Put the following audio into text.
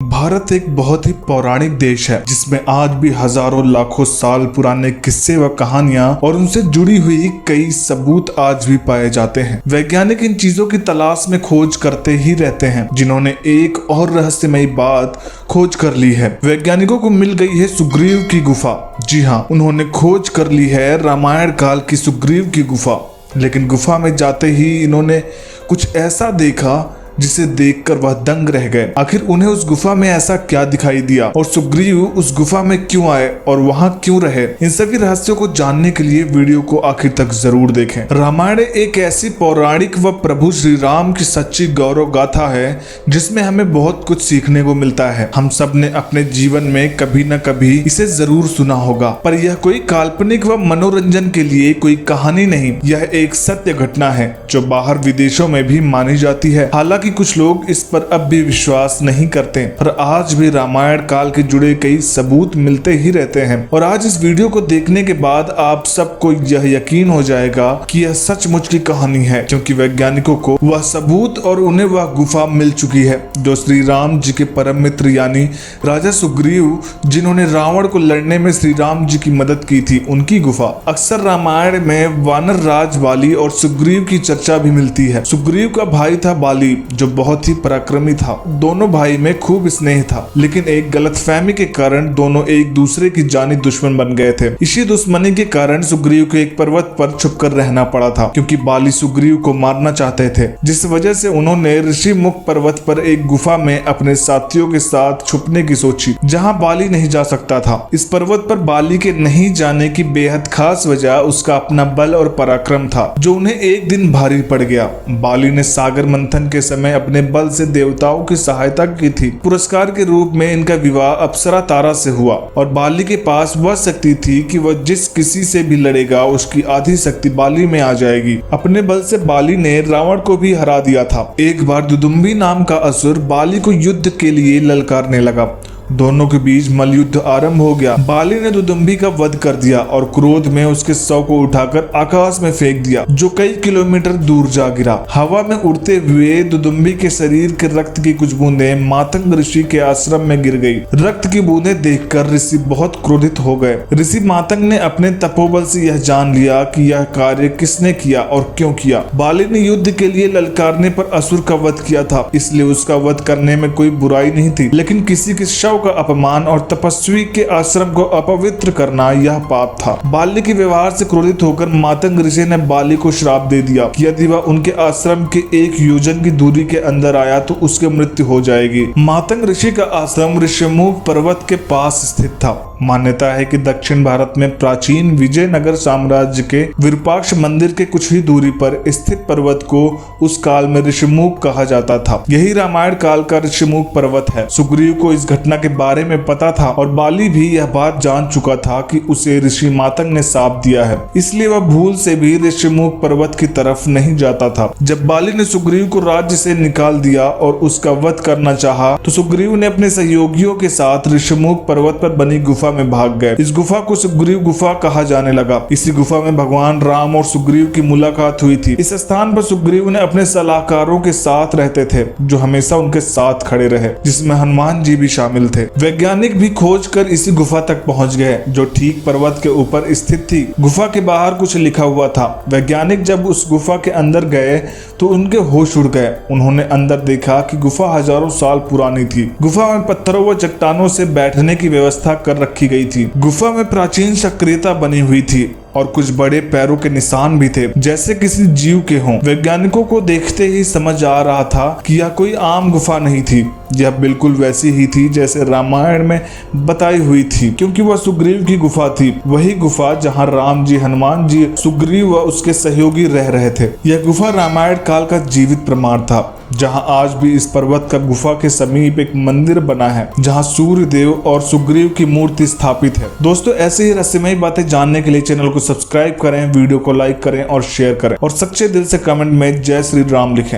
भारत एक बहुत ही पौराणिक देश है जिसमें आज भी हजारों लाखों साल पुराने किस्से व कहानियां और उनसे जुड़ी हुई कई सबूत आज भी पाए जाते हैं। वैज्ञानिक इन चीजों की तलाश में खोज करते ही रहते हैं, जिन्होंने एक और रहस्यमयी बात खोज कर ली है। वैज्ञानिकों को मिल गई है सुग्रीव की गुफा। जी हाँ, उन्होंने खोज कर ली है रामायण काल की सुग्रीव की गुफा। लेकिन गुफा में जाते ही इन्होंने कुछ ऐसा देखा जिसे देखकर वह दंग रह गए। आखिर उन्हें उस गुफा में ऐसा क्या दिखाई दिया और सुग्रीव उस गुफा में क्यों आए और वहां क्यों रहे? इन सभी रहस्यों को जानने के लिए वीडियो को आखिर तक जरूर देखें। रामायण एक ऐसी पौराणिक व प्रभु श्री राम की सच्ची गौरव गाथा है जिसमें हमें बहुत कुछ सीखने को मिलता है। हम सब ने अपने जीवन में कभी न कभी इसे जरूर सुना होगा, पर यह कोई काल्पनिक व मनोरंजन के लिए कोई कहानी नहीं, यह एक सत्य घटना है जो बाहर विदेशों में भी मानी जाती है। हालांकि कुछ लोग इस पर अब भी विश्वास नहीं करते, पर आज भी रामायण काल के जुड़े कई सबूत मिलते ही रहते हैं। और आज इस वीडियो को देखने के बाद आप सबको यह यकीन हो जाएगा कि यह सचमुच की कहानी है, क्योंकि वैज्ञानिकों को वह सबूत और उन्हें वह गुफा मिल चुकी है जो श्री राम जी के परम मित्र यानी राजा सुग्रीव, जिन्होंने रावण को लड़ने में श्री राम जी की मदद की थी, उनकी गुफा। अक्सर रामायण में वानर राज बाली और सुग्रीव की चर्चा भी मिलती है। सुग्रीव का भाई था बाली, जो बहुत ही पराक्रमी था। दोनों भाई में खूब स्नेह था, लेकिन एक गलतफहमी के कारण दोनों एक दूसरे की जानी दुश्मन बन गए थे। इसी दुश्मनी के कारण सुग्रीव को एक पर्वत पर छुपकर रहना पड़ा था, क्योंकि बाली सुग्रीव को मारना चाहते थे, जिस वजह से उन्होंने ऋषि मुख पर्वत पर एक गुफा में अपने साथियों के साथ छुपने की सोची, जहां बाली नहीं जा सकता था। इस पर्वत पर बाली के नहीं जाने की बेहद खास वजह उसका अपना बल और पराक्रम था, जो उन्हें एक दिन भारी पड़ गया। बाली ने सागर मंथन के समय अपने बल से देवताओं की सहायता की थी। पुरस्कार के रूप में इनका विवाह अप्सरा तारा से हुआ और बाली के पास वह शक्ति थी कि वह जिस किसी से भी लड़ेगा उसकी आधी शक्ति बाली में आ जाएगी। अपने बल से बाली ने रावण को भी हरा दिया था। एक बार दुदुम्बी नाम का असुर बाली को युद्ध के लिए ललकारने लगा। दोनों के बीच मल्लयुद्ध आरंभ हो गया। बाली ने दुदुम्बी का वध कर दिया और क्रोध में उसके शव को उठाकर आकाश में फेंक दिया, जो कई किलोमीटर दूर जा गिरा। हवा में उड़ते हुए दुदुम्बी के शरीर के रक्त की कुछ बूंदें मातंग ऋषि के आश्रम में गिर गई। रक्त की बूंदें देखकर ऋषि बहुत क्रोधित हो गए। ऋषि मातंग ने अपने तपोबल से यह जान लिया कि यह कार्य किसने किया और क्यों किया। बाली ने युद्ध के लिए ललकारने पर असुर का वध किया था, इसलिए उसका वध करने में कोई बुराई नहीं थी, लेकिन किसी के शव का अपमान और तपस्वी के आश्रम को अपवित्र करना यह पाप था। बाली के व्यवहार से क्रोधित होकर मातंग ऋषि ने बाली को श्राप दे दिया कि यदि वह उनके आश्रम के 1 योजन की दूरी के अंदर आया तो उसकी मृत्यु हो जाएगी। मातंग ऋषि का आश्रम ऋषिमुख पर्वत के पास स्थित था। मान्यता है कि दक्षिण भारत में प्राचीन विजयनगर साम्राज्य के विरूपाक्ष मंदिर के कुछ ही दूरी पर स्थित पर्वत को उस काल में ऋषिमुख कहा जाता था। यही रामायण काल का ऋषिमुख पर्वत है। सुग्रीव को इस घटना के बारे में पता था और बाली भी यह बात जान चुका था कि उसे ऋषि मातंग ने शाप दिया है, इसलिए वह भूल से भी ऋषिमुख पर्वत की तरफ नहीं जाता था। जब बाली ने सुग्रीव को राज्य से निकाल दिया और उसका वध करना चाहा, तो सुग्रीव ने अपने सहयोगियों के साथ ऋषिमुख पर्वत पर बनी गुफा में भाग गए। इस गुफा को सुग्रीव गुफा कहा जाने लगा। इसी गुफा में भगवान राम और सुग्रीव की मुलाकात हुई थी। इस स्थान पर सुग्रीव ने अपने सलाहकारों के साथ रहते थे, जो हमेशा उनके साथ खड़े रहे, जिसमें हनुमान जी भी शामिल थे। वैज्ञानिक भी खोज कर इसी गुफा तक पहुंच गए, जो ठीक पर्वत के ऊपर स्थित थी। गुफा के बाहर कुछ लिखा हुआ था। वैज्ञानिक जब उस गुफा के अंदर गए तो उनके होश उड़ गए। उन्होंने अंदर देखा कि गुफा हजारों साल पुरानी थी। गुफा में पत्थरों व चट्टानों से बैठने की व्यवस्था कर रखी गई थी। गुफा में प्राचीन सक्रियता बनी हुई थी और कुछ बड़े पैरों के निशान भी थे, जैसे किसी जीव के हों। वैज्ञानिकों को देखते ही समझ आ रहा था कि यह कोई आम गुफा नहीं थी। यह बिल्कुल वैसी ही थी जैसे रामायण में बताई हुई थी, क्योंकि वह सुग्रीव की गुफा थी। वही गुफा जहां राम जी, हनुमान जी, सुग्रीव व उसके सहयोगी रह रहे थे। यह गुफा रामायण काल का जीवित प्रमाण था, जहां आज भी इस पर्वत का गुफा के समीप एक मंदिर बना है, जहां सूर्य देव और सुग्रीव की मूर्ति स्थापित है। दोस्तों, ऐसे ही रहस्यमयी बातें जानने के लिए चैनल को सब्सक्राइब करें, वीडियो को लाइक करें और शेयर करें, और सच्चे दिल से कमेंट में जय श्री राम लिखें।